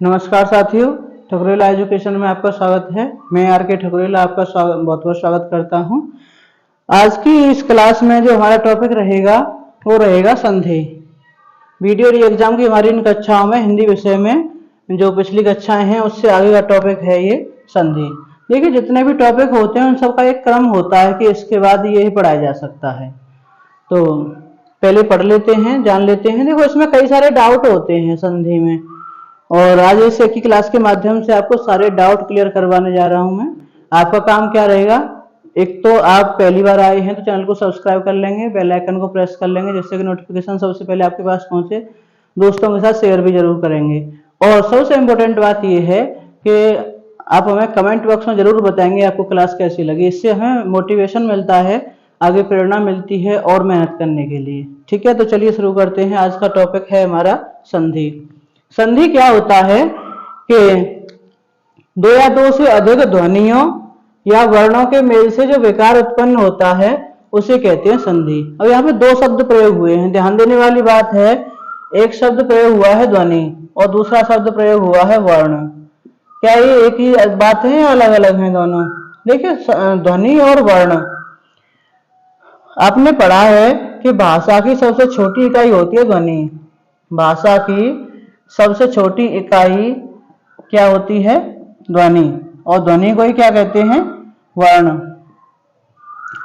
नमस्कार साथियों, ठकुरेला एजुकेशन में आपका स्वागत है। मैं आर के ठकुरेला आपका बहुत बहुत स्वागत करता हूं। आज की इस क्लास में जो हमारा टॉपिक रहेगा वो रहेगा संधि। वीडियो री एग्जाम की हमारी इन कक्षाओं में हिंदी विषय में जो पिछली कक्षाएं हैं उससे आगे का टॉपिक है ये संधि। देखिए, जितने भी टॉपिक होते हैं उन सबका एक क्रम होता है कि इसके बाद ये ही पढ़ाया जा सकता है। तो पहले पढ़ लेते हैं, जान लेते हैं। देखो, इसमें कई सारे डाउट होते हैं संधि में, और आज इस की क्लास के माध्यम से आपको सारे डाउट क्लियर करवाने जा रहा हूं मैं। आपका काम क्या रहेगा, एक तो आप पहली बार आए हैं तो चैनल को सब्सक्राइब कर लेंगे, बेल आइकन को प्रेस कर लेंगे जिससे कि नोटिफिकेशन सबसे पहले आपके पास पहुंचे। दोस्तों के साथ शेयर भी जरूर करेंगे, और सबसे इम्पोर्टेंट बात यह है कि आप हमें कमेंट बॉक्स में जरूर बताएंगे आपको क्लास कैसी लगी। इससे हमें मोटिवेशन मिलता है, आगे प्रेरणा मिलती है और मेहनत करने के लिए। ठीक है, तो चलिए शुरू करते हैं। आज का टॉपिक है हमारा संधि। संधि क्या होता है कि दो या दो से अधिक ध्वनियों या वर्णों के मेल से जो विकार उत्पन्न होता है उसे कहते हैं संधि। अब यहाँ पे दो शब्द प्रयोग हुए हैं, ध्यान देने वाली बात है। एक शब्द प्रयोग हुआ है ध्वनि और दूसरा शब्द प्रयोग हुआ है वर्ण। क्या ये एक ही बात है या अलग अलग है दोनों? देखिए, ध्वनि और वर्ण आपने पढ़ा है कि भाषा की सबसे छोटी इकाई होती है ध्वनि। भाषा की सबसे छोटी इकाई क्या होती है? ध्वनि। और ध्वनि को ही क्या कहते हैं? वर्ण।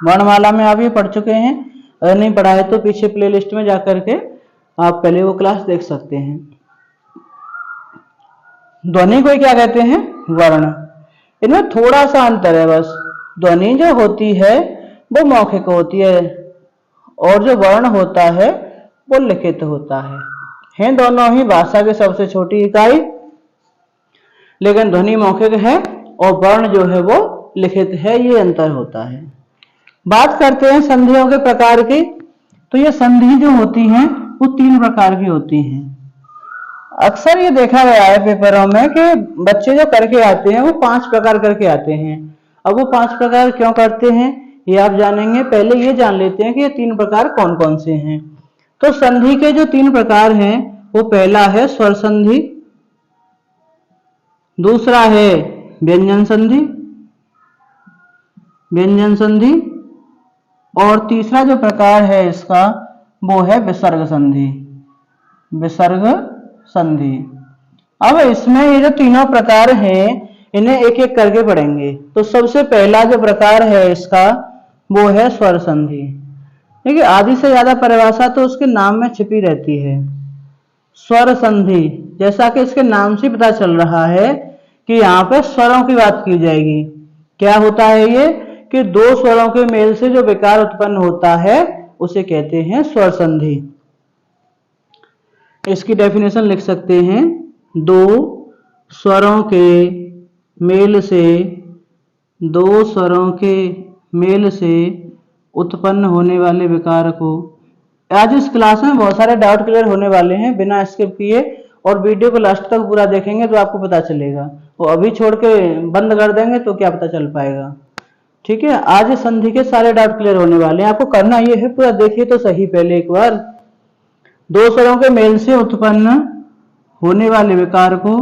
वर्णमाला में आप ये पढ़ चुके हैं, अगर नहीं पढ़ा है तो पीछे प्लेलिस्ट में जाकर के आप पहले वो क्लास देख सकते हैं। ध्वनि को ही क्या कहते हैं? वर्ण। इनमें थोड़ा सा अंतर है बस। ध्वनि जो होती है वो मौखिक होती है और जो वर्ण होता है वो लिखित होता है दोनों ही भाषा की सबसे छोटी इकाई, लेकिन ध्वनि मौखिक है और वर्ण जो है वो लिखित है। ये अंतर होता है। बात करते हैं संधियों के प्रकार की। तो ये संधि जो होती हैं वो तीन प्रकार की होती हैं। अक्सर ये देखा गया है पेपरों में कि बच्चे जो करके आते हैं वो 5 प्रकार करके आते हैं। अब वो 5 प्रकार क्यों करते हैं ये आप जानेंगे। पहले ये जान लेते हैं कि ये 3 प्रकार कौन कौन से हैं। तो संधि के जो 3 प्रकार हैं वो पहला है स्वर संधि, दूसरा है व्यंजन संधि, और तीसरा जो प्रकार है इसका वो है विसर्ग संधि। अब इसमें ये जो तीनों प्रकार हैं इन्हें एक एक करके पढ़ेंगे। तो सबसे पहला जो प्रकार है इसका वो है स्वर संधि। देखिए, आधी से ज्यादा परिभाषा तो उसके नाम में छिपी रहती है। स्वर संधि, जैसा कि इसके नाम से पता चल रहा है कि यहाँ पे स्वरों की बात की जाएगी। क्या होता है ये कि दो स्वरों के मेल से जो विकार उत्पन्न होता है उसे कहते हैं स्वर संधि। इसकी डेफिनेशन लिख सकते हैं, दो स्वरों के मेल से उत्पन्न होने वाले विकार को। आज इस क्लास में बहुत सारे डाउट क्लियर होने वाले हैं बिना स्किप किए, और वीडियो को लास्ट तक पूरा देखेंगे तो आपको पता चलेगा। वो अभी छोड़ के बंद कर देंगे तो क्या पता चल पाएगा। ठीक है, आज संधि के सारे डाउट क्लियर होने वाले हैं। आपको करना ये है, पूरा देखिए तो सही पहले एक बार। दो स्वरों के मेल से उत्पन्न होने वाले विकार को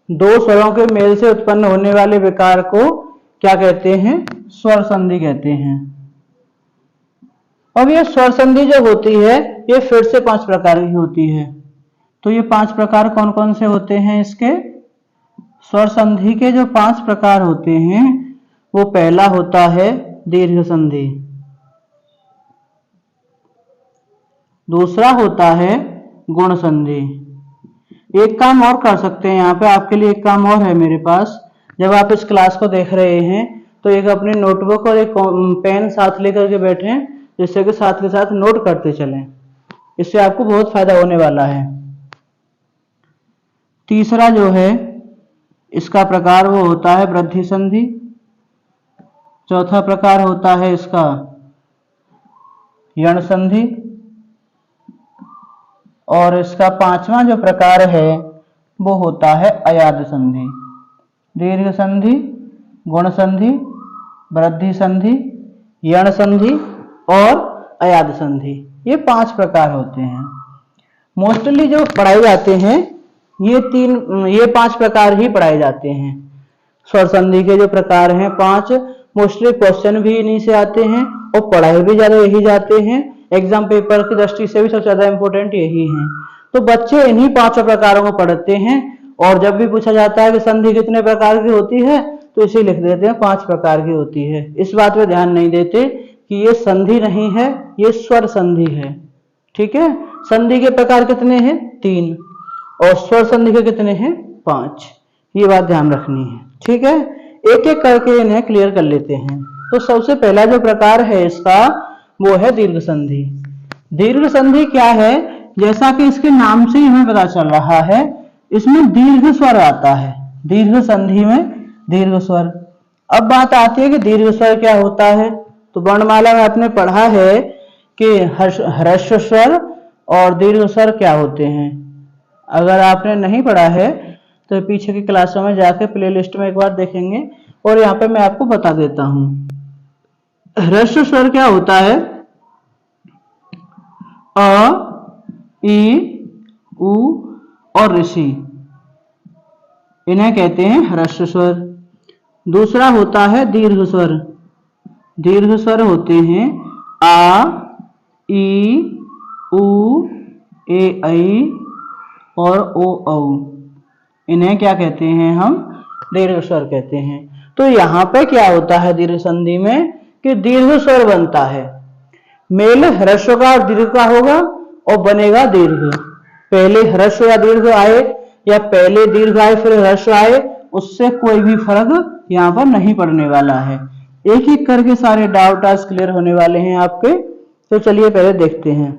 दो स्वरों के मेल से उत्पन्न होने वाले विकार को क्या कहते हैं? स्वर संधि कहते हैं। अब ये स्वर संधि जो होती है ये फिर से 5 प्रकार की होती है। तो ये 5 प्रकार कौन कौन से होते हैं इसके? स्वर संधि के जो 5 प्रकार होते हैं वो पहला होता है दीर्घ संधि, दूसरा होता है गुण संधि। एक काम और कर सकते हैं, यहाँ पे आपके लिए एक काम और है मेरे पास। जब आप इस क्लास को देख रहे हैं तो एक अपनी नोटबुक और एक पेन साथ लेकर के बैठें, जिससे कि साथ के साथ नोट करते चलें। इससे आपको बहुत फायदा होने वाला है। तीसरा जो है इसका प्रकार वो होता है वृद्धि संधि, चौथा प्रकार होता है इसका यण संधि, और इसका पांचवा जो प्रकार है वो होता है अयाद संधि। दीर्घ संधि, गुण संधि, वृद्धि संधि, यण संधि और अयाद संधि, ये 5 प्रकार होते हैं। मोस्टली जो पढ़ाए जाते हैं ये 5 प्रकार ही पढ़ाए जाते हैं। स्वर संधि के जो प्रकार हैं 5, मोस्टली क्वेश्चन भी इन्हीं से आते हैं और पढ़ाए भी ज्यादा यही जाते हैं। एग्जाम पेपर की दृष्टि से भी सबसे ज्यादा इंपॉर्टेंट यही है। तो बच्चे इन्हीं 5 प्रकारों को पढ़ते हैं, और जब भी पूछा जाता है कि संधि कितने प्रकार की होती है तो इसे लिख देते हैं 5 प्रकार की होती है। इस बात पे ध्यान नहीं देते कि ये संधि नहीं है, ये स्वर संधि है। ठीक है, संधि के प्रकार कितने हैं? 3, और स्वर संधि के कितने हैं? 5। ये बात ध्यान रखनी है। ठीक है, एक एक करके इन्हें क्लियर कर लेते हैं। तो सबसे पहला जो प्रकार है इसका वो है दीर्घ संधि। दीर्घ संधि क्या है? जैसा कि इसके नाम से ही हमें पता चल रहा है, इसमें दीर्घ स्वर आता है। दीर्घ संधि में दीर्घ स्वर। अब बात आती है कि दीर्घ स्वर क्या होता है। तो वर्णमाला में आपने पढ़ा है कि ह्रस्व स्वर और दीर्घ स्वर क्या होते हैं। अगर आपने नहीं पढ़ा है तो पीछे की क्लासों में जाके प्लेलिस्ट में एक बार देखेंगे, और यहाँ पे मैं आपको बता देता हूँ। ह्रस्व स्वर क्या होता है? अ, ई, उ और ऋषि, इन्हें कहते हैं ह्रस्व स्वर। दूसरा होता है दीर्घ स्वर। दीर्घ स्वर होते हैं आ, ई, उ, ए, ऐ और ओ, औ। इन्हें क्या कहते हैं? हम दीर्घ स्वर कहते हैं। तो यहाँ पे क्या होता है दीर्घ संधि में कि दीर्घ स्वर बनता है। मेल ह्रस्व का और दीर्घ का होगा और बनेगा दीर्घ। पहले ह्रस्व या दीर्घ आए या पहले दीर्घ आए फिर ह्रस्व आए, उससे कोई भी फर्क यहाँ पर नहीं पड़ने वाला है। एक एक करके सारे डाउट आज क्लियर होने वाले हैं आपके। तो चलिए पहले देखते हैं।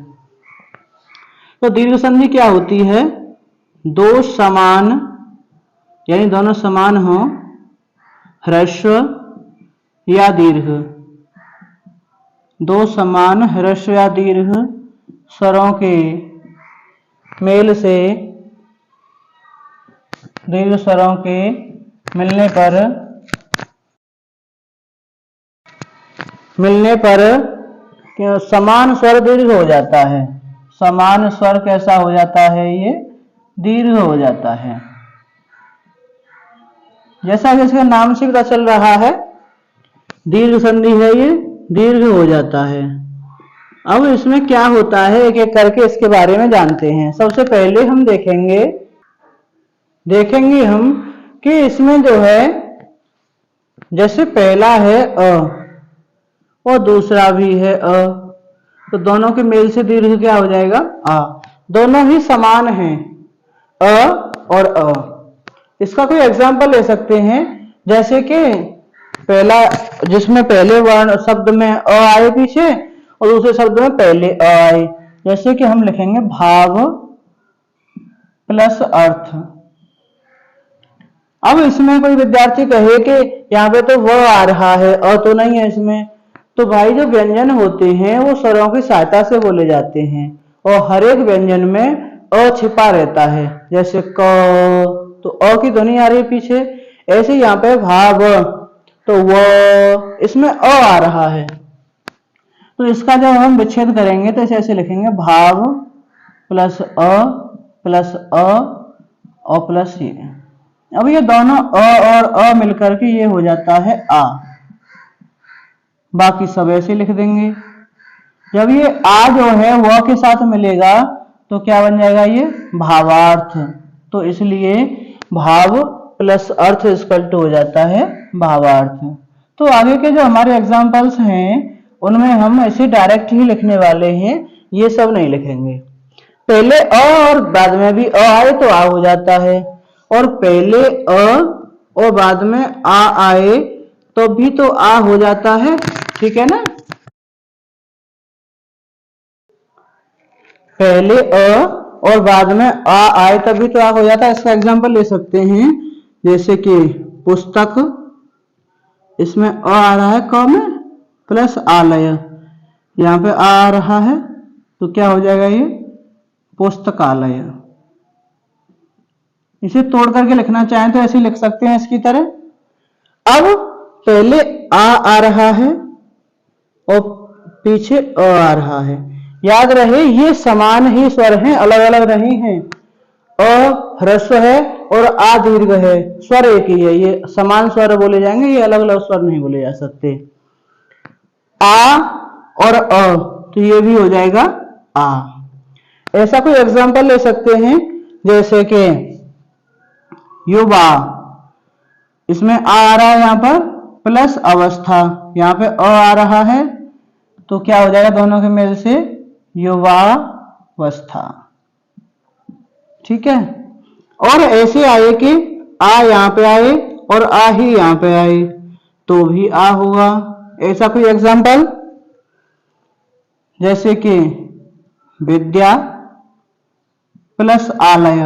तो दीर्घ संधि क्या होती है? दो समान, यानी दोनों समान हो, ह्रस्व या दीर्घ, दो समान ह्रस्व या दीर्घ स्वरों के मेल से, दीर्घ स्वरों के मिलने पर समान स्वर दीर्घ हो जाता है। समान स्वर कैसा हो जाता है? ये दीर्घ हो जाता है। जैसा कि इसके नाम से पता चल रहा है दीर्घ संधि है, ये दीर्घ हो जाता है। अब इसमें क्या होता है एक एक करके इसके बारे में जानते हैं। सबसे पहले हम देखेंगे हम कि इसमें जो है जैसे पहला है अ और दूसरा भी है अ, तो दोनों के मेल से दीर्घ क्या हो जाएगा? आ। दोनों ही समान हैं, अ और अ। इसका कोई एग्जाम्पल ले सकते हैं, जैसे कि पहला जिसमें पहले वर्ण शब्द में अ आए पीछे और दूसरे शब्द में पहले अ आए। जैसे कि हम लिखेंगे भाव प्लस अर्थ। अब इसमें कोई विद्यार्थी कहे कि यहाँ पे तो व आ रहा है, अ तो नहीं है इसमें। तो भाई जो व्यंजन होते हैं वो स्वरों की सहायता से बोले जाते हैं, और हर एक व्यंजन में अ छिपा रहता है। जैसे क, तो अ की ध्वनि आ रही है पीछे। ऐसे यहाँ पे भाव, तो वो इसमें अ आ रहा है। तो इसका जब हम विच्छेद करेंगे तो ऐसे लिखेंगे भाव प्लस अ और प्लस ये। अब ये दोनों अ और अ मिलकर के ये हो जाता है आ। बाकी सब ऐसे लिख देंगे। जब ये आ जो है व के साथ मिलेगा तो क्या बन जाएगा? ये भावार्थ। तो इसलिए भाव प्लस अर्थ इक्वल टू हो जाता है भावार्थ। तो आगे के जो हमारे एग्जाम्पल्स हैं उनमें हम ऐसे डायरेक्ट ही लिखने वाले हैं, ये सब नहीं लिखेंगे। पहले अ और बाद में भी अ आए तो आ हो जाता है, और पहले अ और बाद में आ आए तो भी तो आ हो जाता है। ठीक है ना? पहले अ और बाद में आ आए तभी तो आ हो जाता है। इसका एग्जांपल ले सकते हैं, जैसे कि पुस्तक, इसमें अ आ रहा है क में प्लस आलय, यहाँ पे आ रहा है तो क्या हो जाएगा ये पुस्तकालय। इसे तोड़ करके लिखना चाहें तो ऐसे लिख सकते हैं इसकी तरह। अब पहले आ रहा है और पीछे आ रहा है। याद रहे ये समान ही स्वर हैं, अलग अलग नहीं हैं। अ ह्रस्व है और आ दीर्घ है, स्वर एक ही है, ये समान स्वर बोले जाएंगे, ये अलग अलग स्वर नहीं बोले जा सकते। आ और अ तो ये भी हो जाएगा आ। ऐसा कोई एग्जांपल ले सकते हैं जैसे कि युवा, इसमें आ रहा है यहां पर प्लस अवस्था, यहां पे आ रहा है तो क्या हो जाएगा दोनों के मेल से युवावस्था। ठीक है। और ऐसे आए कि आ यहां पे आए और आ ही यहां पे आए तो भी आ होगा। ऐसा कोई एग्जांपल जैसे कि विद्या प्लस आलय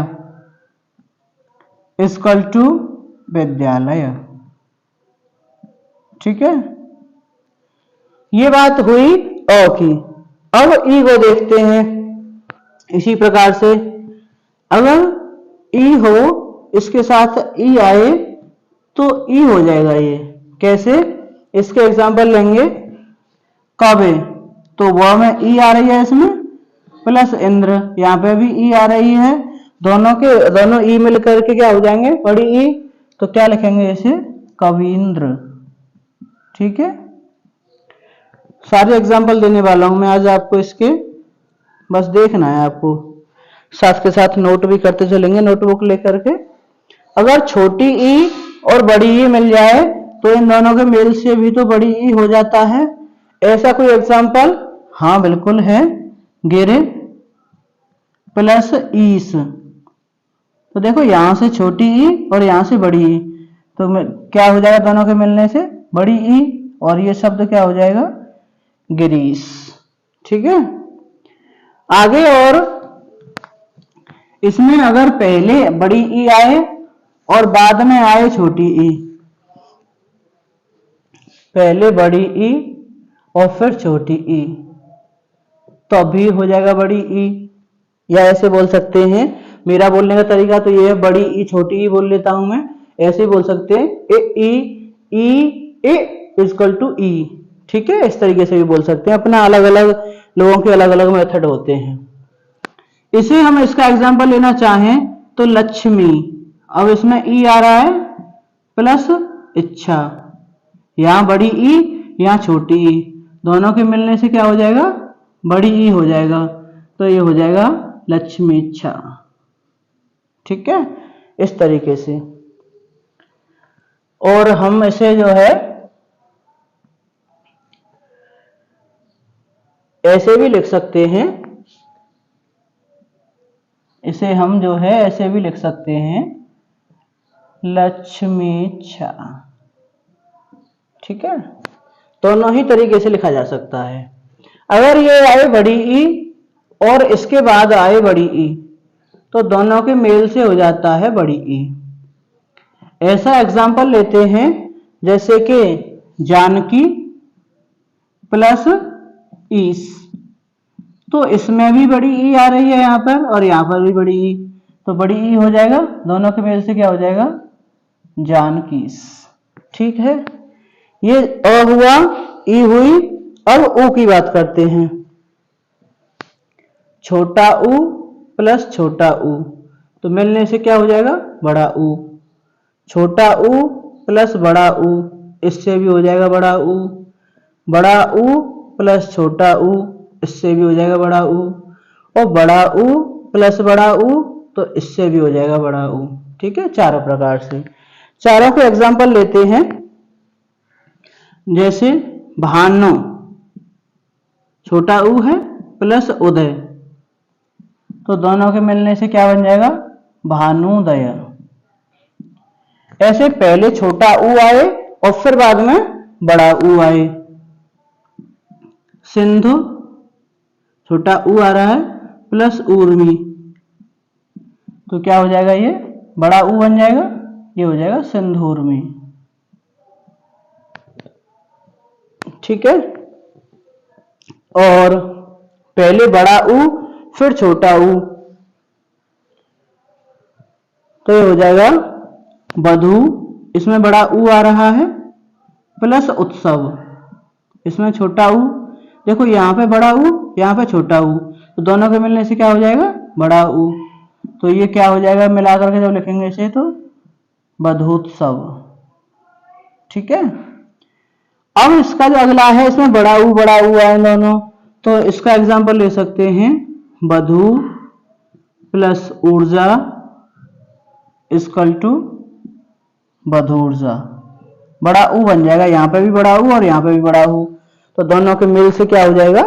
इक्वल टू विद्यालय। ठीक है, ये बात हुई अ की। अब ई को देखते हैं। इसी प्रकार से अगर ई हो इसके साथ ई आए तो ई हो जाएगा। ये कैसे, इसके एग्जांपल लेंगे। कवे तो वह में ई आ रही है इसमें प्लस इंद्र, यहाँ पे भी ई आ रही है, दोनों ई मिलकर के क्या हो जाएंगे बड़ी ई, तो क्या लिखेंगे इसे कवींद्र। ठीक है, सारे एग्जांपल देने वाला हूं मैं आज आपको, इसके बस देखना है आपको, साथ के साथ नोट भी करते चलेंगे नोटबुक लेकर के। अगर छोटी ई और बड़ी ई मिल जाए तो इन दोनों के मेल से भी तो बड़ी ई हो जाता है। ऐसा कोई एग्जांपल? हाँ बिल्कुल है, गिर प्लस ईस। तो देखो यहां से छोटी ई और यहां से बड़ी ई, तो क्या हो जाएगा दोनों के मिलने से बड़ी ई, और ये शब्द क्या हो जाएगा गिरीश। ठीक है, आगे और इसमें अगर पहले बड़ी ई आए और बाद में आए छोटी ई, पहले बड़ी ई और फिर छोटी ई, तो भी हो जाएगा बड़ी ई। या ऐसे बोल सकते हैं, मेरा बोलने का तरीका तो ये है, बड़ी ई छोटी ई बोल लेता हूं मैं, ऐसे बोल सकते हैं ए इक्वल टू ई। ठीक है, इस तरीके से भी बोल सकते हैं, अपना अलग अलग लोगों के अलग अलग मेथड होते हैं। इसे हम इसका एग्जांपल लेना चाहें तो लक्ष्मी, अब इसमें ई आ रहा है प्लस इच्छा, यहां बड़ी ई यहां छोटी ई, दोनों के मिलने से क्या हो जाएगा बड़ी ई हो जाएगा, तो ये हो जाएगा लक्ष्मी इच्छा। ठीक है, इस तरीके से। और हम इसे जो है ऐसे भी लिख सकते हैं, इसे हम जो है ऐसे भी लिख सकते हैं लक्ष्मीच्छा। ठीक है, दोनों ही तरीके से लिखा जा सकता है। अगर ये आए बड़ी ई और इसके बाद आए बड़ी ई तो दोनों के मेल से हो जाता है बड़ी ई। ऐसा एग्जांपल लेते हैं जैसे कि जानकी प्लस ईस, तो इसमें भी बड़ी ई आ रही है यहां पर और यहां पर भी बड़ी ई, तो बड़ी ई हो जाएगा, दोनों के मेल से क्या हो जाएगा जानकीस। ठीक है, ये अ हुआ, ई हुई। अब ऊ की बात करते हैं। छोटा ऊ प्लस छोटा ऊ, तो मिलने से क्या हो जाएगा बड़ा ऊ। छोटा ऊ प्लस बड़ा ऊ, इससे भी हो जाएगा बड़ा ऊ। बड़ा ऊ प्लस छोटा ऊ, इससे भी हो जाएगा बड़ा ऊ। और बड़ा ऊ प्लस बड़ा ऊ, तो इससे भी हो जाएगा बड़ा ऊ। ठीक है, चारों प्रकार से। चारों के एग्जांपल लेते हैं, जैसे भानु, छोटा ऊ है प्लस उदय, तो दोनों के मिलने से क्या बन जाएगा भानुदय। ऐसे पहले छोटा ऊ आए और फिर बाद में बड़ा ऊ आए। सिंधु, छोटा ऊ आ रहा है प्लस ऊर्मी, तो क्या हो जाएगा ये बड़ा ऊ बन जाएगा, ये हो जाएगा सिंधुर्मी। ठीक है। और पहले बड़ा ऊ फिर छोटा ऊ, तो ये हो जाएगा वधू, इसमें बड़ा ऊ आ रहा है, प्लस उत्सव, इसमें छोटा ऊ, देखो यहाँ पे बड़ा ऊ यहाँ पे छोटा ऊ, तो दोनों के मिलने से क्या हो जाएगा बड़ा ऊ, तो ये क्या हो जाएगा मिला करके जब लिखेंगे इसे तो वधूत्सव। ठीक है। अब इसका जो अगला है इसमें बड़ा ऊ आए दोनों, तो इसका एग्जांपल ले सकते हैं वधू प्लस ऊर्जा इक्वल टू वधूर्जा, बड़ा ऊ बन जाएगा, यहाँ पे भी बड़ा ऊ और यहाँ पे भी बड़ा ऊ, तो दोनों के मिल से क्या हो जाएगा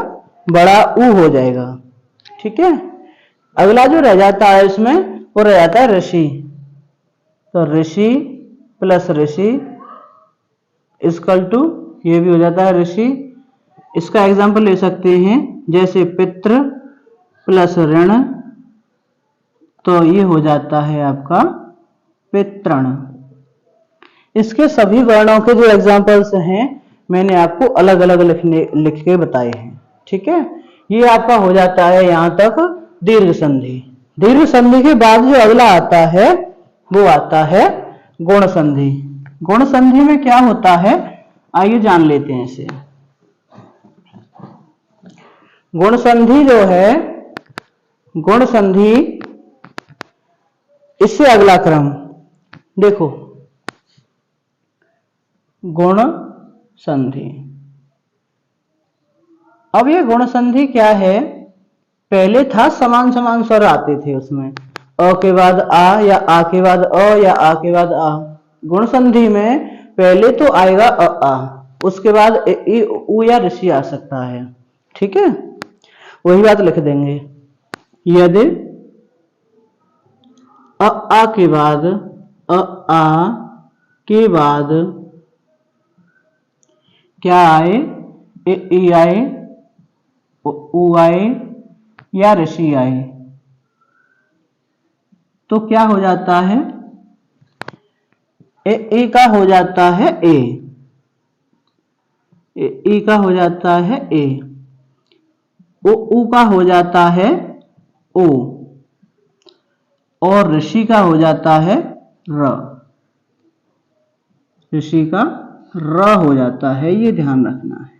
बड़ा ऊ हो जाएगा। ठीक है। अगला जो रह जाता है इसमें वो रह जाता है ऋषि, तो ऋषि प्लस ऋषि इक्वल टू, ये भी हो जाता है ऋषि। इसका एग्जांपल ले सकते हैं जैसे पितृ प्लस ऋण, तो ये हो जाता है आपका पितृण। इसके सभी वर्णों के जो एग्जांपल्स हैं मैंने आपको अलग अलग लिख के बताए हैं। ठीक है। ये आपका हो जाता है यहां तक दीर्घ संधि। दीर्घ संधि के बाद जो अगला आता है वो आता है गुण संधि। गुण संधि में क्या होता है आइए जान लेते हैं इसे। गुण संधि जो है, गुण संधि इससे अगला क्रम देखो, गुण संधि। अब ये गुण संधि क्या है, पहले था समान समान स्वर आते थे उसमें, अ के बाद आ या आ के बाद अ या आ के बाद आ। गुण संधि में पहले तो आएगा अ आ, उसके बाद ई उ या ऋषि आ सकता है। ठीक है। वही बात लिख देंगे, यदि अ आ के बाद अ आ के बाद क्या आए, ई आए, उ आए या ऋषि आए, तो क्या हो जाता है ए का हो जाता है ए का हो जाता है ए, उ का हो जाता है ओ, और ऋषि का हो जाता है र, ऋषि का र हो जाता है, ये ध्यान रखना है।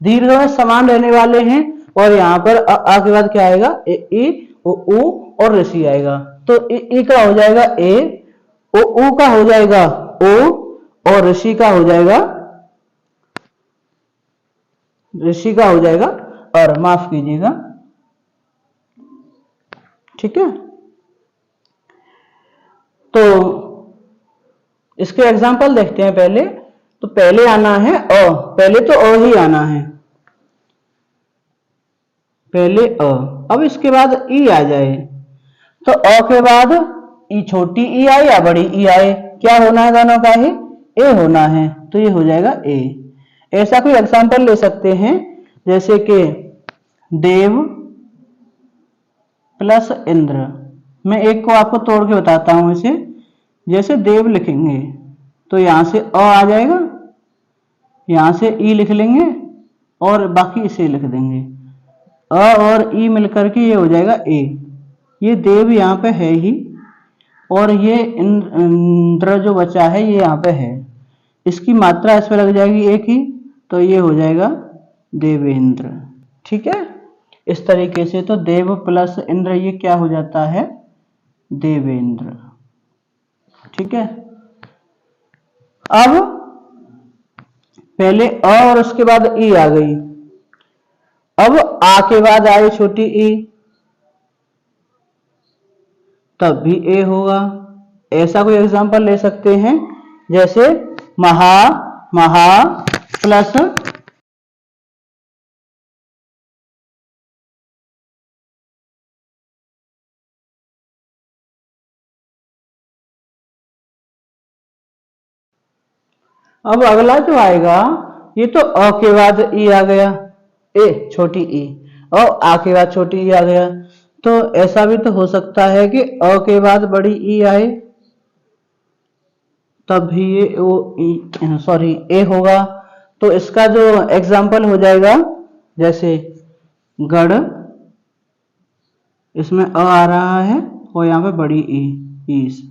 दीर्घ में समान रहने वाले हैं और यहाँ पर आ के बाद क्या आएगा ए उ और ऋषि आएगा, तो ए का हो जाएगा ए, उ का हो जाएगा ओ और ऋषि का हो जाएगा और, माफ कीजिएगा। ठीक है। तो इसके एग्जांपल देखते हैं पहले, तो पहले आना है अ, पहले तो अ ही आना है, पहले अ, अब इसके बाद ई आ जाए, तो अ के बाद ई छोटी ई आए या बड़ी ई आए, क्या होना है दोनों का ही ए होना है, तो ये हो जाएगा ए। ऐसा कोई एग्जांपल ले सकते हैं जैसे कि देव प्लस इंद्र। मैं एक को आपको तोड़ के बताता हूं इसे, जैसे देव लिखेंगे तो यहां से अ आ जाएगा, यहां से ई लिख लेंगे और बाकी इसे लिख देंगे, अ और ई मिलकर के ये हो जाएगा ए। ये देव यहाँ पे है ही और ये इंद्र जो बचा है ये यहाँ पे है, इसकी मात्रा इस पे लग जाएगी एक ही, तो ये हो जाएगा देवेंद्र। ठीक है। इस तरीके से तो देव प्लस इंद्र ये क्या हो जाता है देवेंद्र। ठीक है। अब पहले अ और उसके बाद ई आ गई, अब आ के बाद आई छोटी ई, तब भी ए होगा। ऐसा कोई एग्जांपल ले सकते हैं जैसे महा प्लस अब अगला जो आएगा ये तो अ के बाद ई आ गया, ए छोटी ई, और आ के बाद छोटी ई आ गया, तो ऐसा भी तो हो सकता है कि अ के बाद बड़ी ई आए तब भी ये ओ सॉरी ए होगा, तो इसका जो एग्जाम्पल हो जाएगा, जैसे गढ़, इसमें अ आ रहा है और यहाँ पे बड़ी ई, ईस,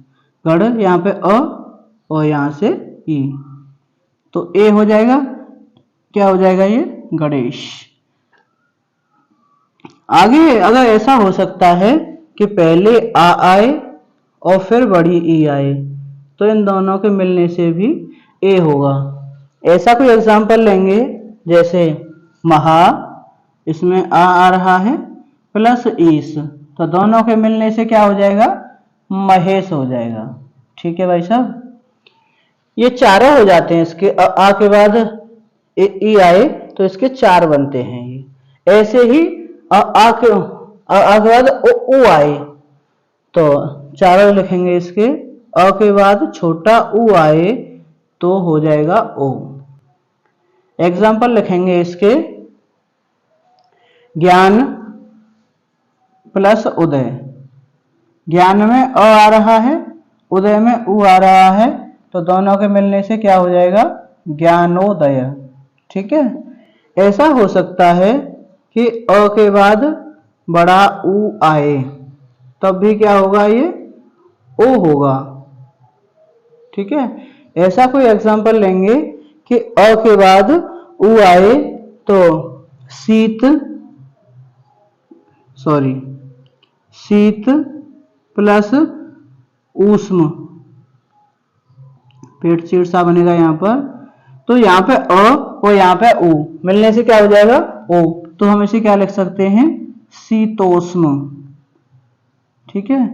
गढ़, यहाँ पे अ और यहाँ से ई, तो ए हो जाएगा, क्या हो जाएगा ये, गणेश। आगे अगर ऐसा हो सकता है कि पहले आ आए और फिर बड़ी ई आए, तो इन दोनों के मिलने से भी ए होगा। ऐसा कोई एग्जाम्पल लेंगे, जैसे महा, इसमें आ रहा है प्लस ईस, तो दोनों के मिलने से क्या हो जाएगा, महेश हो जाएगा। ठीक है भाई साहब, ये चारों हो जाते हैं, इसके आ के बाद ई आए तो इसके चार बनते हैं ये। ऐसे ही आ के बाद उ आए तो चारों लिखेंगे इसके, अ के बाद छोटा उ आए तो हो जाएगा ओ। एग्जाम्पल लिखेंगे इसके, ज्ञान प्लस उदय, ज्ञान में अ आ रहा है, उदय में उ आ रहा है, तो दोनों के मिलने से क्या हो जाएगा, ज्ञानोदय। ठीक है, ऐसा हो सकता है कि अ के बाद बड़ा उ आए, तब भी क्या होगा, ये ओ होगा। ठीक है, ऐसा कोई एग्जाम्पल लेंगे कि अ के बाद उ आए तो शीत, शीत प्लस ऊष्म, पेट चीड़ सा बनेगा यहाँ पर, तो यहाँ पे अ और यहाँ पे उ मिलने से क्या हो जाएगा, ओ, तो हम इसे क्या लिख सकते हैं, शीतोष्म। ठीक है,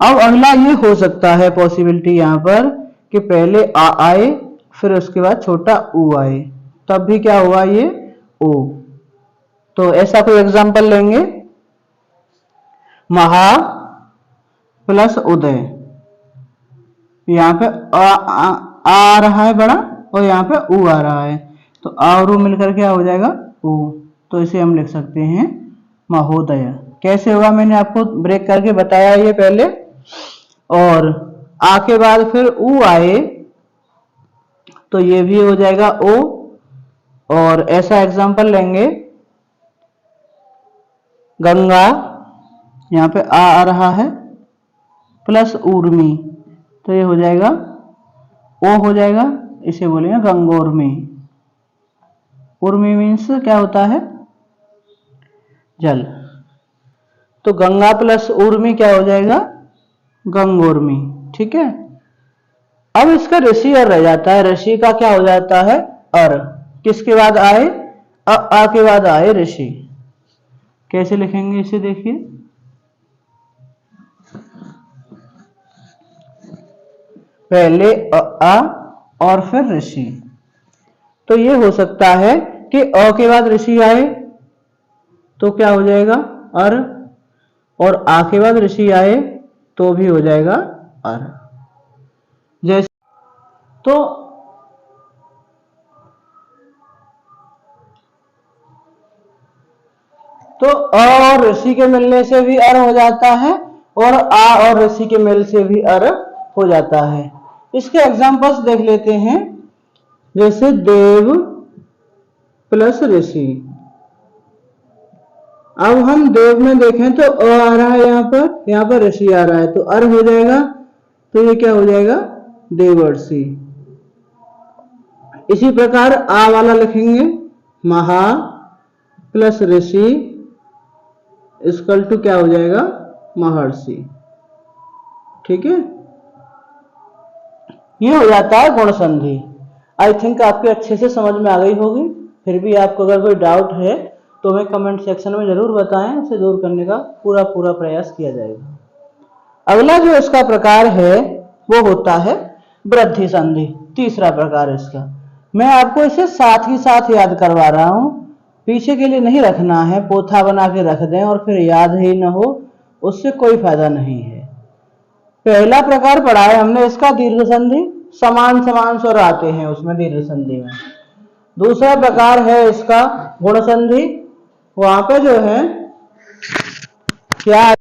अब अगला ये हो सकता है पॉसिबिलिटी यहाँ पर कि पहले आ आए फिर उसके बाद छोटा उ आए, तब भी क्या हुआ, ये ओ। तो ऐसा कोई एग्जाम्पल लेंगे, महा प्लस उदय, यहाँ पे आ रहा है बड़ा और यहाँ पे उ आ रहा है, तो आ और उ मिलकर क्या हो जाएगा, उ, तो इसे हम लिख सकते हैं महोदय। कैसे होगा मैंने आपको ब्रेक करके बताया ये पहले। और आ के बाद फिर उ आए तो ये भी हो जाएगा ओ। और ऐसा एग्जाम्पल लेंगे, गंगा, यहाँ पे आ रहा है प्लस उर्मी, तो ये हो जाएगा ओ हो जाएगा, इसे बोलेंगे गंगोर्मी। उर्मी मीन्स क्या होता है, जल, तो गंगा प्लस उर्मी क्या हो जाएगा, गंगोर्मी। ठीक है, अब इसका ऋषि और रह जाता है, ऋषि का क्या हो जाता है, अर, किसके बाद आए, आ के बाद आए ऋषि। कैसे लिखेंगे इसे, देखिए, पहले आ और फिर ऋषि, तो ये हो सकता है कि अ के बाद ऋषि आए तो क्या हो जाएगा, अर, और आ के बाद ऋषि आए तो भी हो जाएगा अर। जैसे तो अ और ऋषि के मिलने से भी अर हो जाता है और आ और ऋषि के मिल से भी अर हो जाता है। इसके एग्जांपल्स देख लेते हैं, जैसे देव प्लस ऋषि। अब हम देव में देखें तो अ आ रहा है, यहाँ पर ऋषि आ रहा है, तो अर हो जाएगा, तो ये क्या हो जाएगा, देवर्षि। इसी प्रकार आ वाला लिखेंगे, महा प्लस ऋषि इक्वल टू क्या हो जाएगा, महर्षि। ठीक है, ये हो जाता है गुण संधि। आई थिंक आपके अच्छे से समझ में आ गई होगी। फिर भी आपको अगर कोई डाउट है तो हमें कमेंट सेक्शन में जरूर बताएं, उसे दूर करने का पूरा प्रयास किया जाएगा। अगला जो इसका प्रकार है वो होता है वृद्धि संधि, तीसरा प्रकार इसका। मैं आपको इसे साथ ही साथ याद करवा रहा हूं, पीछे के लिए नहीं रखना है, पोथा बना के रख दें और फिर याद ही न हो, उससे कोई फायदा नहीं है। पहला प्रकार पढ़ा है हमने इसका दीर्घ संधि, समान समान स्वर आते हैं उसमें दीर्घ संधि में। दूसरा प्रकार है इसका गुण संधि, वहां पे जो है क्या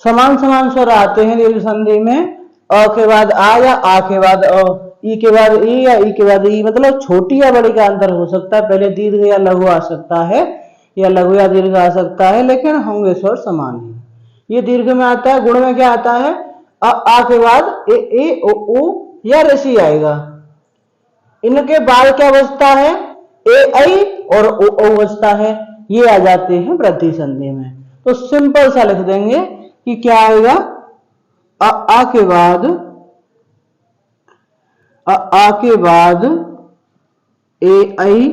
समान समान स्वर आते हैं दीर्घ संधि में अ के बाद आ या आ के बाद अ, ई के बाद ई या ई के बाद ई, मतलब छोटी या बड़ी का अंतर हो सकता है, पहले दीर्घ या लघु आ सकता है या लघु या दीर्घ आ सकता है, लेकिन होंगे स्वर समान ही। ये दीर्घ में आता है, गुण में क्या आता है, आ के बाद ए ओ या ऋषि आएगा। इनके बाद क्या बचता है, ए आई और ओ बचता है, ये आ जाते हैं वृद्धि संधि में। तो सिंपल सा लिख देंगे कि क्या आएगा, आ के बाद आ के बाद ए आई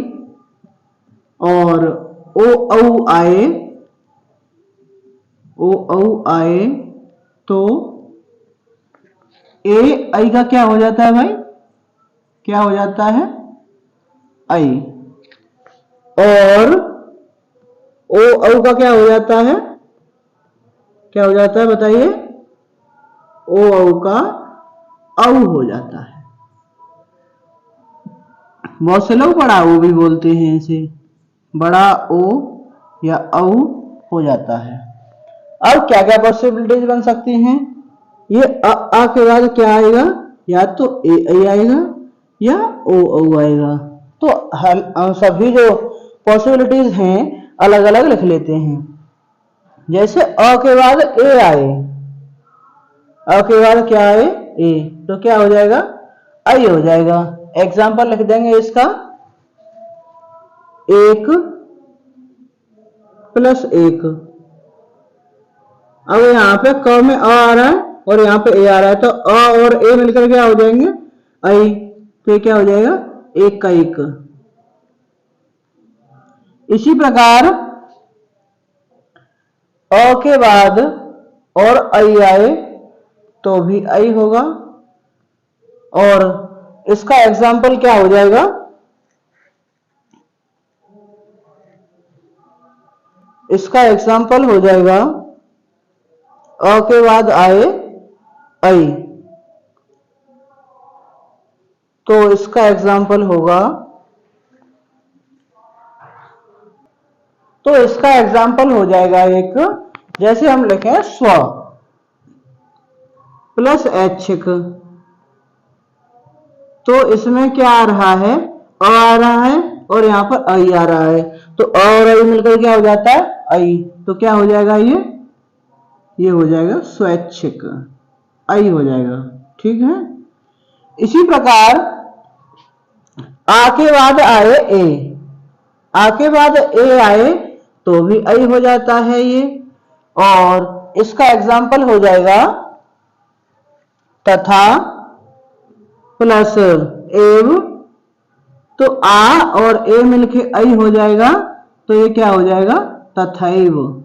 और ओ औ आए, ओ औ आए तो ए आई का क्या हो जाता है भाई, क्या हो जाता है, आई, और ओ औ का क्या हो जाता है, क्या हो जाता है बताइए, ओ औ का औ हो जाता है। बहुत से लोग बड़ा ओ भी बोलते हैं इसे, बड़ा ओ या औ हो जाता है। अब क्या क्या पॉसिबिलिटीज बन सकती हैं, ये आ के बाद क्या आएगा, या तो ए आएगा या ओ आएगा। तो हम सभी जो पॉसिबिलिटीज हैं अलग अलग लिख लेते हैं। जैसे अ के बाद ए आए, अ के बाद क्या आए, ए, तो क्या हो जाएगा, आई हो जाएगा। एग्जाम्पल लिख देंगे इसका, 1 + 1। अब यहाँ पे क में अ आ रहा है और यहाँ पे ए आ रहा है, तो अ और ए मिलकर क्या हो जाएंगे, आई, तो क्या हो जाएगा, 1 का 1। इसी प्रकार अ के बाद और आई आए तो भी आई होगा, और इसका एग्जाम्पल क्या हो जाएगा, इसका एग्जाम्पल हो जाएगा अ के बाद आए आई, तो इसका एग्जाम्पल होगा, तो इसका एग्जाम्पल हो जाएगा एक, जैसे हम लिखें स्व प्लस ऐच्छिक, तो इसमें क्या आ रहा है, अ आ रहा है और यहाँ पर आई आ रहा है, तो अ और आई मिलकर क्या हो जाता है, आई, तो क्या हो जाएगा, ये हो जाएगा स्वैच्छिक, आई हो जाएगा। ठीक है। इसी प्रकार आ के बाद आए ए, आ के बाद ए आए तो भी आई हो जाता है ये, और इसका एग्जाम्पल हो जाएगा तथा प्लस एव, तो आ और ए मिलके आई हो जाएगा, तो ये क्या हो जाएगा, तथैव।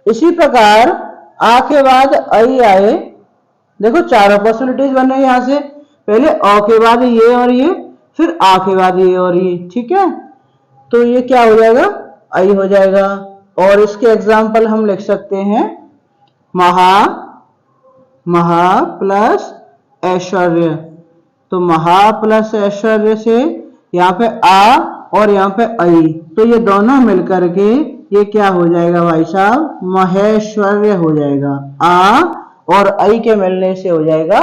इसी प्रकार आ के बाद आई आए, देखो चारों पॉसिबिलिटीज बन रही है यहां से, पहले अ के बाद ये और ये, फिर आ के बाद ये और ये, ठीक है, तो ये क्या हो जाएगा, आई हो जाएगा। और इसके एग्जाम्पल हम लिख सकते हैं महा प्लस ऐश्वर्य, तो महा प्लस ऐश्वर्य से यहाँ पे आ और यहाँ पे आई, तो ये दोनों मिलकर के ये क्या हो जाएगा भाई साहब, महेश्वर्य हो जाएगा। आ और आई के मिलने से हो जाएगा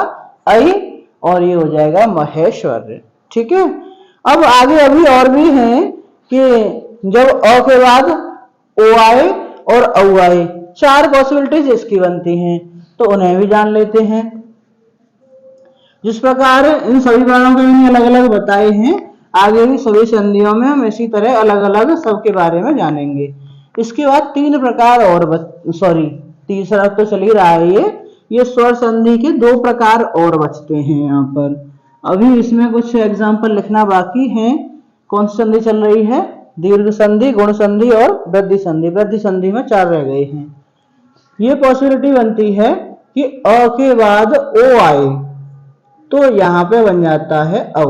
आई, और ये हो जाएगा महेश्वर्य। ठीक है। अब आगे अभी और भी है कि जब अ के बाद ओ आए और औ आए, 4 पॉसिबिलिटीज इसकी बनती हैं, तो उन्हें भी जान लेते हैं। जिस प्रकार इन सभी वर्णों के भी अलग अलग बताए हैं, आगे भी सभी संधियों में हम इसी तरह अलग अलग सबके बारे में जानेंगे। इसके बाद 3 प्रकार और तीसरा तो चल ही रहा है ये स्वर संधि के 2 प्रकार और बचते हैं यहाँ पर। अभी इसमें कुछ एग्जाम्पल लिखना बाकी है। कौन सी संधि चल रही है, दीर्घ संधि, गुण संधि और वृद्धि संधि। वृद्धि संधि में 4 रह गए हैं। ये पॉसिबिलिटी बनती है कि अ के बाद ओ आए तो यहां पे बन जाता है औ।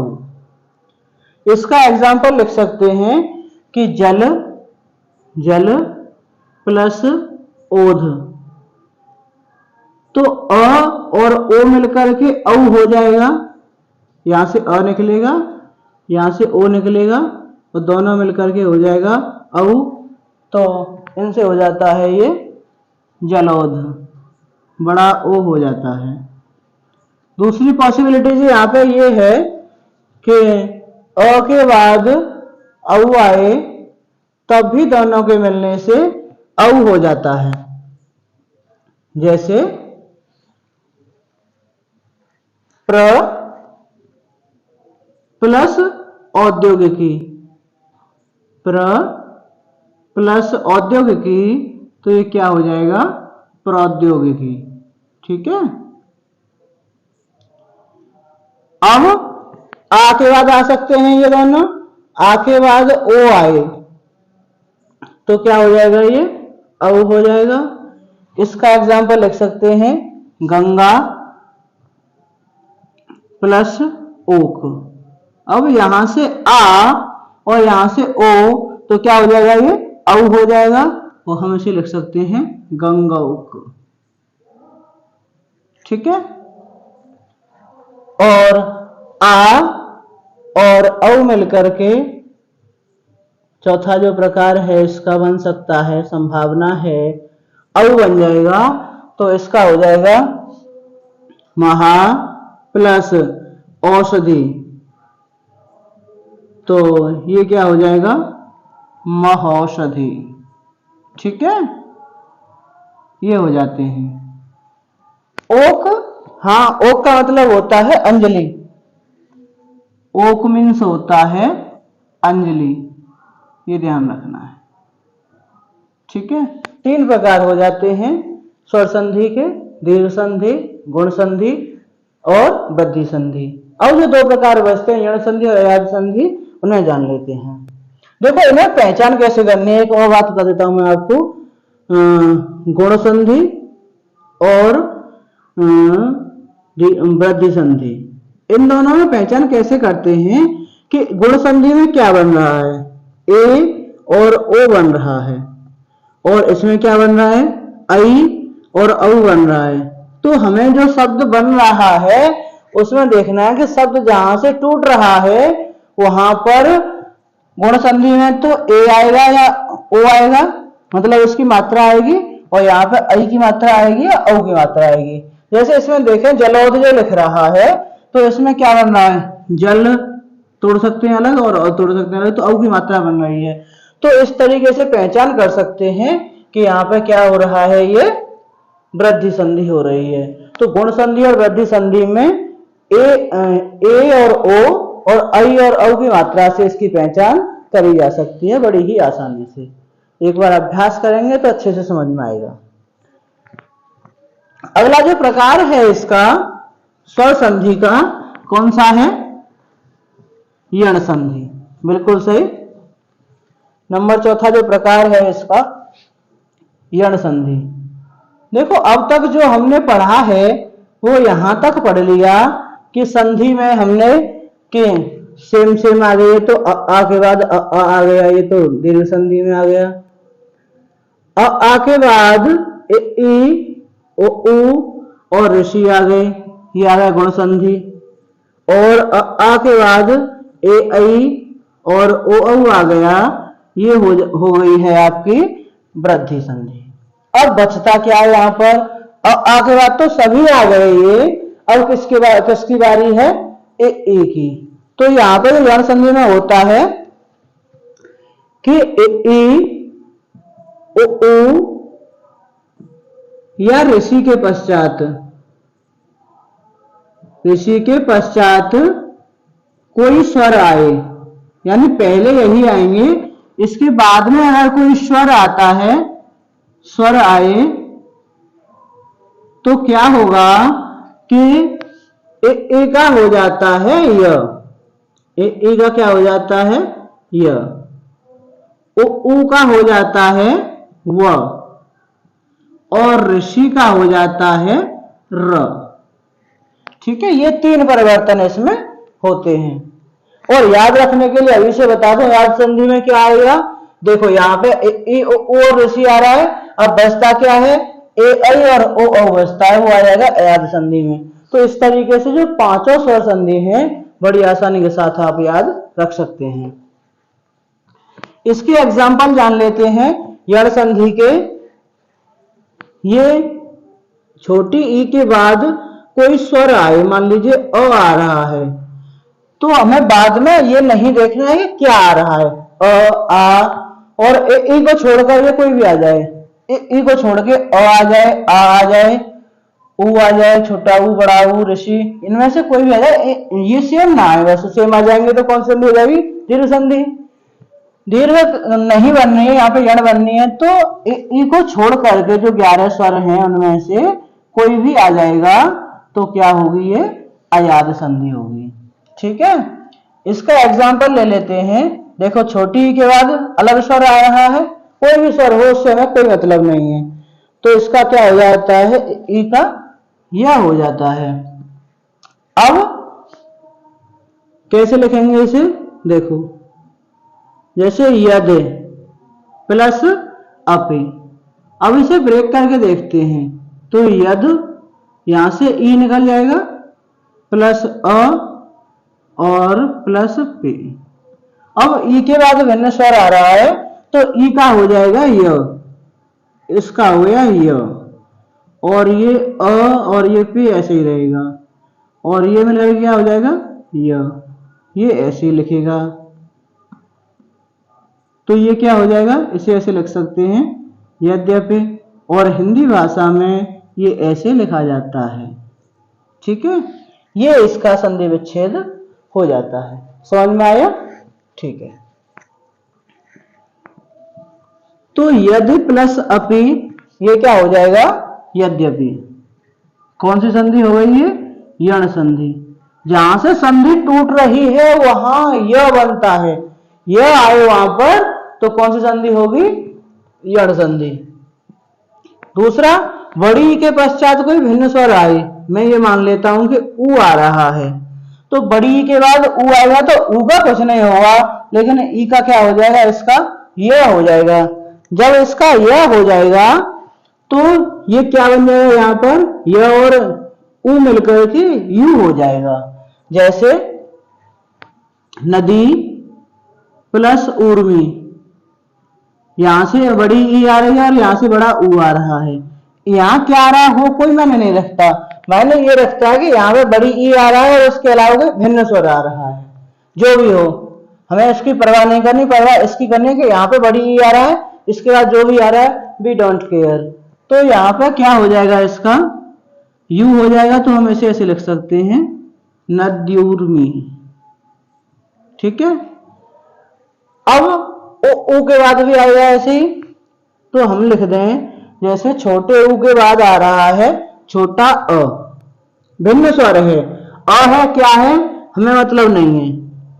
इसका एग्जाम्पल लिख सकते हैं कि जल प्लस ओध, तो अ और ओ मिलकर के औ हो जाएगा, यहां से अ निकलेगा, यहां से ओ निकलेगा, और दोनों मिलकर के हो जाएगा औ, तो इनसे हो जाता है ये जलोध, बड़ा ओ हो जाता है। दूसरी पॉसिबिलिटी यहाँ पे ये है कि अ के बाद औ आए तब भी दोनों के मिलने से औ हो जाता है। जैसे प्र प्लस औद्योगिकी, प्र प्लस औद्योगिकी, तो ये क्या हो जाएगा? प्रौद्योगिकी। ठीक है। अब आ के बाद आ सकते हैं ये दोनों, आ के बाद ओ आए तो क्या हो जाएगा? ये औ हो जाएगा। इसका एग्जाम्पल लिख सकते हैं गंगा प्लस ओक। अब यहां से आ और यहां से ओ तो क्या हो जाएगा? ये औ हो जाएगा, और हम इसे लिख सकते हैं गंगौक। ठीक है। और आ और औ मिलकर के चौथा जो प्रकार है इसका बन सकता है, संभावना है औ बन जाएगा, तो इसका हो जाएगा महा प्लस औषधि, तो ये क्या हो जाएगा? महौषधि। ठीक है, ये हो जाते हैं। ओक, हाँ ओक का मतलब होता है अंजलि, ओक मीन्स होता है अंजलि, ये ध्यान रखना है। ठीक है। 3 प्रकार हो जाते हैं स्वर संधि के, दीर्घ संधि, गुण संधि और वृद्धि संधि। और जो 2 प्रकार बचते हैं यण संधि और अयाद संधि, उन्हें जान लेते हैं। देखो इन्हें पहचान कैसे करनी है, एक और बात बता देता हूं मैं आपको। गुण संधि और वृद्धि संधि, इन दोनों में पहचान कैसे करते हैं कि गुण संधि में क्या बन रहा है? ए और ओ बन रहा है, और इसमें क्या बन रहा है? आई और औ बन रहा है। तो हमें जो शब्द बन रहा है उसमें देखना है कि शब्द जहां से टूट रहा है वहां पर गुण संधि में तो ए आएगा या ओ आएगा, मतलब उसकी मात्रा आएगी, और यहाँ पे आई की मात्रा आएगी या औ की मात्रा आएगी। जैसे इसमें देखें जलोदय लिख रहा है तो इसमें क्या बन रहा है? जल तोड़ सकते हैं अलग और तोड़ सकते हैं अलग, तो औ की मात्रा बन रही है। तो इस तरीके से पहचान कर सकते हैं कि यहाँ पे क्या हो रहा है? ये वृद्धि संधि हो रही है। तो गुण संधि और वृद्धि संधि में ए और ओ और आई और औ की मात्रा से इसकी पहचान करी जा सकती है बड़ी ही आसानी से। एक बार अभ्यास करेंगे तो अच्छे से समझ में आएगा। अगला जो प्रकार है इसका स्वर संधि का, कौन सा है? यण संधि। बिल्कुल सही। नंबर चौथा जो प्रकार है इसका यण संधि। देखो अब तक जो हमने पढ़ा है वो यहां तक पढ़ लिया कि संधि में हमने कि सेम आ गई, तो आ के बाद आ गया, ये तो दीर्घ संधि में आ गया। आ के बाद ई ओ उ और ऋषि आ गए, ये आ गया गुण संधि। और आ के बाद ए आई और ओ औ आ गया, ये हो गई है आपकी वृद्धि संधि। अब बचता क्या है यहाँ पर? आ के बाद तो सभी आ गए ये, अब किसकी बारी है? ए की। तो यहाँ पे यण संधि में होता है कि ई ओ या ऋषि के पश्चात कोई स्वर आए, यानी पहले यही आएंगे, इसके बाद में अगर कोई स्वर आता है, स्वर आए तो क्या होगा कि ए का हो जाता है य, ए का क्या हो जाता है? य। उ का हो जाता है व, और ऋषि का हो जाता है र। ठीक है, ये 3 परिवर्तन इसमें होते हैं। और याद रखने के लिए अभी से बता दो याद संधि में क्या आएगा। देखो यहाँ पे ए ओ और ऋषि आ रहा है, अब बचता क्या है? ए आई और ओ औ बचता है, वो आ जाएगा अयाद संधि में। तो इस तरीके से जो 5 स्वर संधि हैं बड़ी आसानी के साथ आप याद रख सकते हैं। इसके एग्जाम्पल जान लेते हैं यण संधि के। ये छोटी ई के बाद कोई स्वर आए, मान लीजिए अ आ रहा है, तो हमें बाद में ये नहीं देखना है कि क्या आ रहा है, अ आ, और ई को छोड़कर ये कोई भी आ जाए, ई को छोड़ के अ आ जाए, आ जाए, ऊ आ जाए, छोटा ऊ, बड़ा ऊ, ऋषि, इनमें से कोई भी आ जाए, ये सेम ना आए, बस सेम आ जाएंगे तो कौन सी संधि हो जाएगी, दीर्घ संधि। दीर्घ नहीं बननी है, यहाँ पे यण बननी है, तो ई को छोड़ करके जो 11 स्वर हैं उनमें से कोई भी आ जाएगा तो क्या होगी, ये अयाद संधि होगी। ठीक है, इसका एग्जाम्पल ले लेते हैं। देखो, छोटी ई के बाद अलग स्वर आ रहा है, कोई भी स्वर हो उससे हमें कोई मतलब नहीं है, तो इसका क्या हो जाता है, ई का यह हो जाता है। अब कैसे लिखेंगे इसे, देखो, जैसे यद प्लस अपि, अब इसे ब्रेक करके देखते हैं, तो यद यहां से ई निकल जाएगा, प्लस अ और प्लस पी। अब ई के बाद भिन्न स्वर आ रहा है, तो ई का हो जाएगा य, इसका हो गया य, और ये अ और ये पी ऐसे ही रहेगा, और ये मिलकर क्या हो जाएगा य, ये ऐसे ही लिखेगा, तो ये क्या हो जाएगा, इसे ऐसे लिख सकते हैं यद्यपि, और हिंदी भाषा में ये ऐसे लिखा जाता है। ठीक है, ये इसका संधि विच्छेद हो जाता है। समझ में आया? ठीक है, तो यदि प्लस अपि ये क्या हो जाएगा, यद्यपि। कौन सी संधि हो गई है, यण संधि। जहां से संधि टूट रही है वहां यह बनता है, यह आए वहां पर तो कौन सी संधि होगी, यण संधि। दूसरा, बड़ी के पश्चात कोई भिन्न स्वर आए, मैं ये मान लेता हूं कि ऊ आ रहा है, तो बड़ी के बाद ऊ आएगा तो ऊ का कुछ नहीं होगा, लेकिन ई का क्या हो जाएगा, इसका यह हो जाएगा। जब इसका यह हो जाएगा तो ये क्या बन जाएगा, यहां पर यह और ऊ मिलकर के यू हो जाएगा। जैसे नदी प्लस उर्मी, यहां से बड़ी ई आ रही है और यहां से बड़ा ऊ आ रहा है। यहां क्या आ रहा हो कोई मैंने नहीं रखता, मैंने ये रखता है कि यहाँ पे बड़ी ई आ रहा है और उसके अलावा कोई भिन्न स्वर आ रहा है, जो भी हो हमें इसकी परवाह नहीं करनी, परवाह इसकी करनी है कि यहाँ पे बड़ी ई आ रहा है, इसके बाद जो भी आ रहा है वी डोंट केयर। तो यहाँ पे क्या हो जाएगा, इसका यू हो जाएगा, तो हम इसे ऐसे लिख सकते हैं नद्यूर्मी। ठीक है, अब ऊ के बाद भी आएगा ऐसे ही, तो हम लिख दें जैसे छोटे ऊ के बाद आ रहा है छोटा अ, भिन्न स्वर है, अ है क्या है हमें मतलब नहीं है,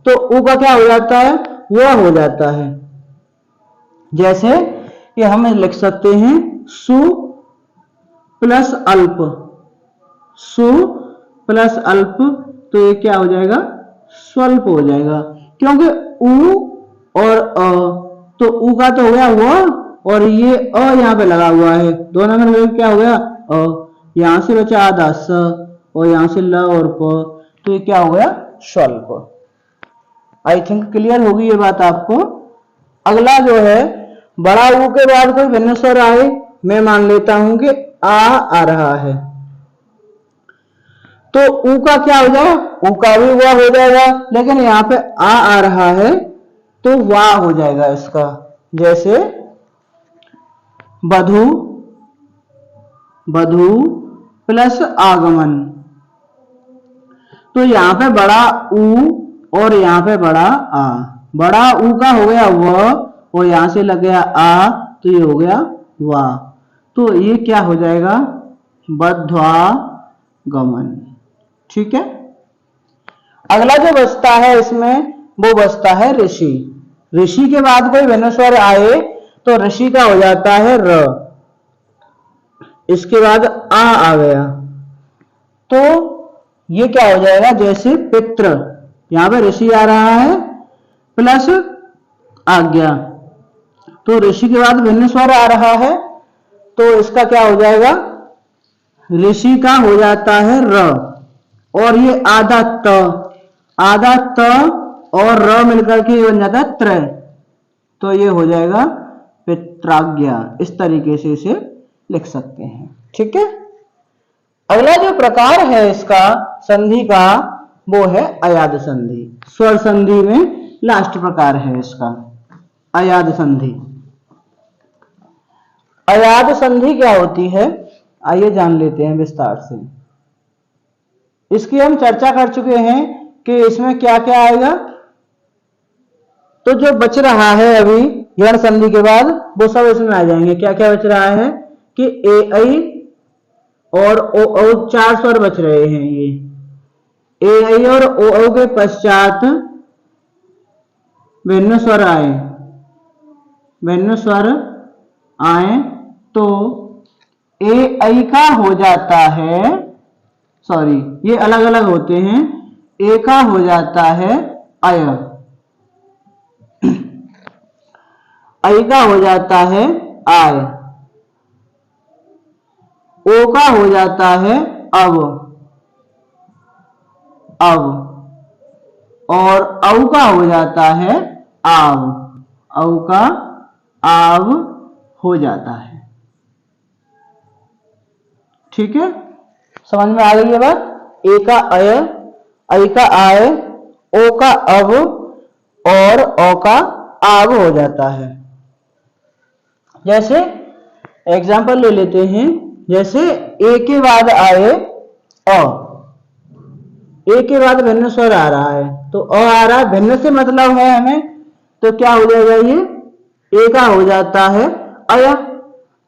तो ऊ का क्या हो जाता है, वह हो जाता है। जैसे ये हम लिख सकते हैं सु प्लस अल्प, सु प्लस अल्प, तो ये क्या हो जाएगा, स्वल्प हो जाएगा, क्योंकि ऊ और अ, तो ऊ का तो हो गया वह, और ये अ यहाँ पे लगा हुआ है, दोनों में क्या हो गया अ, यहां से बचा आधा स, और यहां से ल और प, तो ये क्या हो गया स्वल्प। आई थिंक क्लियर होगी ये बात आपको। अगला जो है, बड़ा ऊ के बाद कोई भिन्न स्वर आए, मैं मान लेता हूं कि आ रहा है, तो ऊ का क्या हो जाएगा, ऊ का भी वाह हो जाएगा, लेकिन यहाँ पे आ रहा है तो वाह हो जाएगा इसका। जैसे बधु, बधु प्लस आगमन, तो यहाँ पे बड़ा ऊ और यहाँ पे बड़ा आ, बड़ा ऊ का हो गया व और यहां से लग गया आ, तो ये हो गया वाह, तो ये क्या हो जाएगा, बध्वा गमन। ठीक है, अगला जो बचता है इसमें वो बचता है ऋषि। ऋषि के बाद कोई भिन्न स्वर आए तो ऋषि का हो जाता है र, इसके बाद आ गया, तो ये क्या हो जाएगा, जैसे पितृ, यहां पे ऋषि आ रहा है प्लस आज्ञा, तो ऋषि के बाद भिन्न स्वर आ रहा है, तो इसका क्या हो जाएगा, ऋषि का हो जाता है र, और ये आधा त और र मिलकर के ये बन जाता है त्रय, तो ये हो जाएगा पित्राज्ञा। इस तरीके से इसे लिख सकते हैं। ठीक है, अगला जो प्रकार है इसका संधि का वो है अयाद संधि। स्वर संधि में लास्ट प्रकार है इसका अयाद संधि। अयाद संधि क्या होती है आइए जान लेते हैं विस्तार से। इसकी हम चर्चा कर चुके हैं कि इसमें क्या क्या आएगा। तो जो बच रहा है अभी यण संधि के बाद वो सब इसमें आ जाएंगे। क्या क्या बच रहा है कि ए आई और ओ औ 4 स्वर बच रहे हैं। ये ए आई और ओ औ के पश्चात भिन्न स्वर आए, भिन्न स्वर आए तो ए आई का हो जाता है, सॉरी ये अलग अलग होते हैं। ए का हो जाता है अय, आई का हो जाता है आय, ओ का हो जाता है अब, और औ का हो जाता है आव, औ का आव हो जाता है। ठीक है, समझ में आ गई है बात। ए का अय, आई का आय, ओ का अब और औ का आव हो जाता है। जैसे एग्जाम्पल ले लेते हैं, जैसे ए के बाद आए अ, ए के बाद भिन्न स्वर आ रहा है तो अ आ रहा है, भिन्न से मतलब है हमें, तो क्या हो जाएगा ये ए का हो जाता है अय,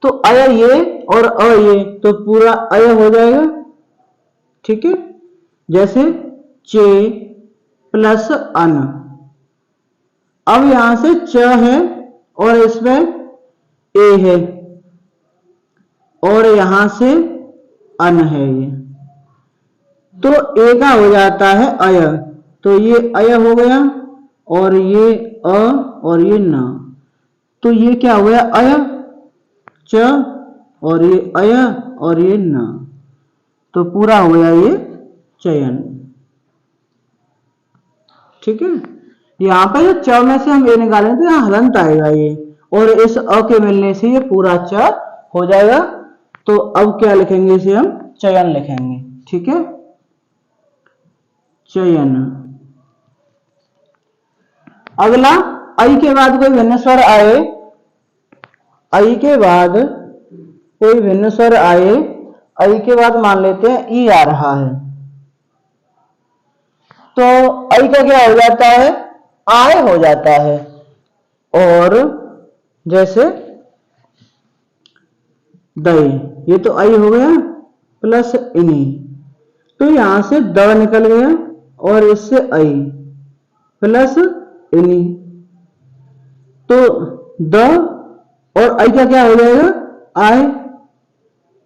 तो अय ये और अ ये तो पूरा अय हो जाएगा। ठीक है, जैसे चे प्लस अन, अब यहां से च है और इसमें ए है और यहां से अन है ये, तो ए का हो जाता है अय, तो ये अय हो गया और ये अ और ये न, तो ये क्या हो गया अय च और ये अय और ये न, तो पूरा हो गया ये चयन। ठीक है, यहाँ पर जो च में से हम ए निकालें तो यहाँ हलंत आएगा ये, और इस अ के मिलने से ये पूरा च हो जाएगा। तो अब क्या लिखेंगे इसे हम चयन लिखेंगे। ठीक है, चयन। अगला आई के बाद कोई भिन्न स्वर आए, आई के बाद कोई भिन्न स्वर आए, आई के बाद मान लेते हैं ई आ रहा है, तो आई का क्या हो जाता है आय हो जाता है। और जैसे दई, ये तो आई हो गया प्लस इनी, तो यहां से द निकल गया और इससे आई प्लस इनी, तो द और आई का क्या हो जाएगा आई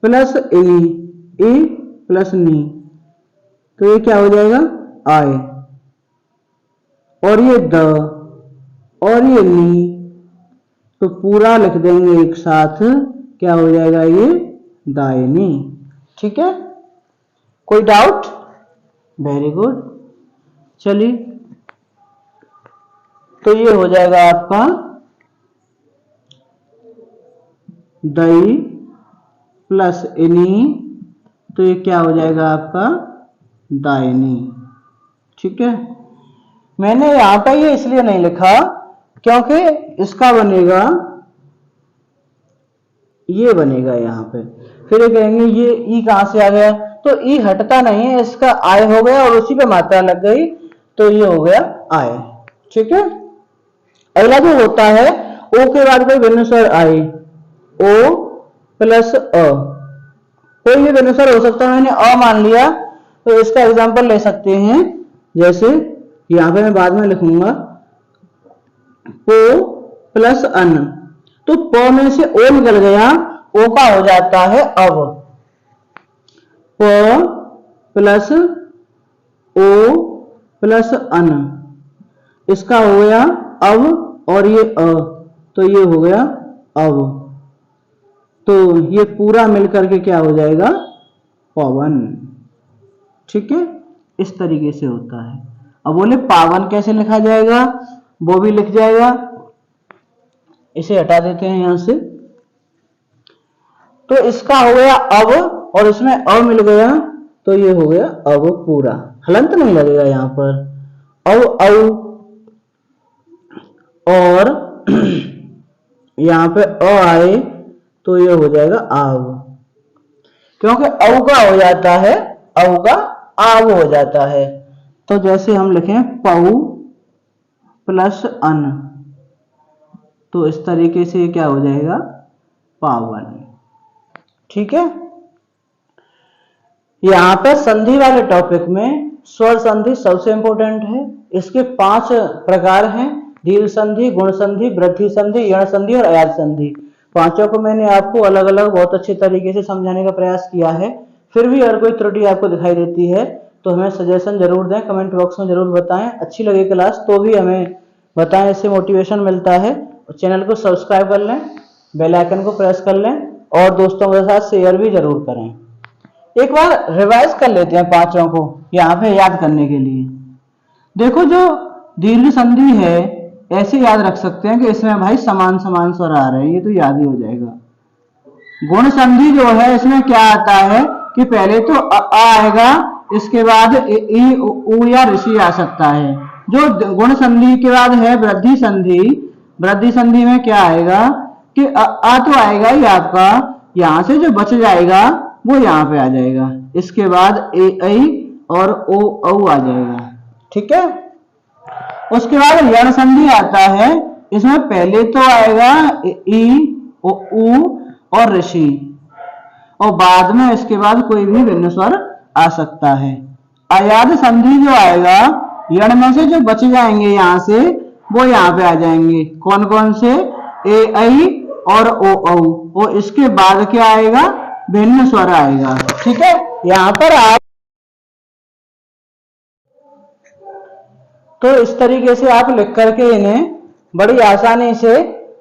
प्लस इनी, ई प्लस नी, तो ये क्या हो जाएगा आय, और ये द और ये नी, तो पूरा लिख देंगे एक साथ, क्या हो जाएगा ये दायनी। ठीक है, कोई डाउट? वेरी गुड, चलिए तो ये हो जाएगा आपका दई प्लस इनी, तो ये क्या हो जाएगा आपका दायनी। ठीक है, मैंने यहां पर ये इसलिए नहीं लिखा क्योंकि इसका बनेगा ये बनेगा यहाँ पे, फिर ये कहेंगे ये ई कहां से आ गया, तो ई हटता नहीं है, इसका आय हो गया और उसी पे मात्रा लग गई, तो ये हो गया आय। ठीक है, अगला जो होता है ओ के बाद कोई भिन्न स्वर आए, ओ प्लस अ, कोई भी भिन्न स्वर हो सकता है, मैंने अ मान लिया तो इसका एग्जांपल ले सकते हैं। जैसे यहां पे मैं बाद में लिखूंगा पो प्लस अन, तो प में से ओ निकल गया, ओ का हो जाता है अब, प प्लस ओ प्लस अन, इसका हो गया अब और ये अ, तो ये हो गया अब, तो ये पूरा मिलकर के क्या हो जाएगा पवन। ठीक है, इस तरीके से होता है। अब बोले पावन कैसे लिखा जाएगा, वो भी लिख जाएगा, इसे हटा देते हैं यहां से, तो इसका हो गया अब और इसमें अ मिल गया तो ये हो गया अब पूरा, हलंत नहीं लगेगा यहाँ पर। औ और यहाँ पे अ आए तो ये हो जाएगा आव, क्योंकि औ का हो जाता है, औ का आव हो जाता है। तो जैसे हम लिखें पऊ प्लस अन, तो इस तरीके से क्या हो जाएगा पावन। ठीक है। यहाँ पे संधि वाले टॉपिक में स्वर संधि सबसे इंपॉर्टेंट है। इसके 5 प्रकार हैं, दीर्घ संधि, गुण संधि, वृद्धि संधि, यण संधि और अयाज संधि। पांचों को मैंने आपको अलग अलग बहुत अच्छे तरीके से समझाने का प्रयास किया है। फिर भी अगर कोई त्रुटि आपको दिखाई देती है तो हमें सजेशन जरूर दें, कमेंट बॉक्स में जरूर बताएं। अच्छी लगे क्लास तो भी हमें बताएं, इससे मोटिवेशन मिलता है। चैनल को सब्सक्राइब कर लें, बेल आइकन को प्रेस कर लें और दोस्तों के साथ शेयर भी जरूर करें। एक बार रिवाइज कर लेते हैं पांचों को यहाँ पे याद करने के लिए। देखो जो दीर्घ संधि है ऐसे याद रख सकते हैं कि इसमें भाई समान समान स्वर आ रहे हैं, ये तो याद ही हो जाएगा। गुण संधि जो है इसमें क्या आता है कि पहले तो अ आएगा, इसके बाद ई उ या ऋषि आ सकता है। जो गुण संधि के बाद है वृद्धि संधि, वृद्धि संधि में क्या आएगा कि आ तो आएगा ही आपका, यहां से जो बच जाएगा वो यहाँ पे आ जाएगा, इसके बाद ए ऐ और ओ औ आ जाएगा। ठीक है। उसके बाद यण संधि आता है, इसमें पहले तो आएगा ई उ और ऋषि और बाद में इसके बाद कोई भी भिन्न स्वर आ सकता है। अयाद संधि जो आएगा, यण में से जो बच जाएंगे यहाँ से वो यहाँ पे आ जाएंगे। कौन कौन से? ए ऐ और ओ औ, और इसके बाद क्या आएगा? भिन्न स्वर आएगा। ठीक है। यहाँ पर आप तो इस तरीके से आप लिख करके इन्हें बड़ी आसानी से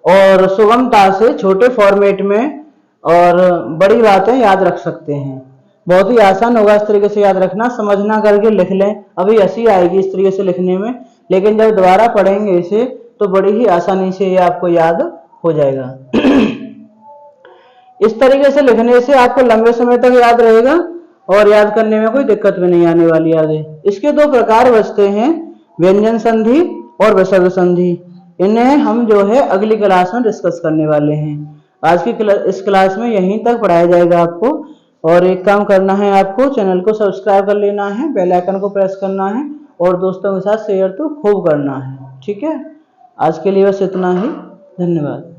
और सुगमता से छोटे फॉर्मेट में और बड़ी बातें याद रख सकते हैं। बहुत ही आसान होगा इस तरीके से याद रखना। समझना करके लिख लें, अभी हंसी आएगी इस तरीके से लिखने में, लेकिन जब दोबारा पढ़ेंगे इसे तो बड़ी ही आसानी से ये आपको याद हो जाएगा। इस तरीके से लिखने से आपको लंबे समय तक याद रहेगा और याद करने में कोई दिक्कत भी नहीं आने वाली आगे। इसके 2 प्रकार बचते हैं, व्यंजन संधि और विसर्ग संधि। इन्हें हम जो है अगली क्लास में डिस्कस करने वाले हैं। आज की इस क्लास में यहीं तक पढ़ाया जाएगा आपको। और एक काम करना है, आपको चैनल को सब्सक्राइब कर लेना है, बेल आइकन को प्रेस करना है और दोस्तों के साथ शेयर तो खूब करना है। ठीक है। आज के लिए बस इतना ही। धन्यवाद।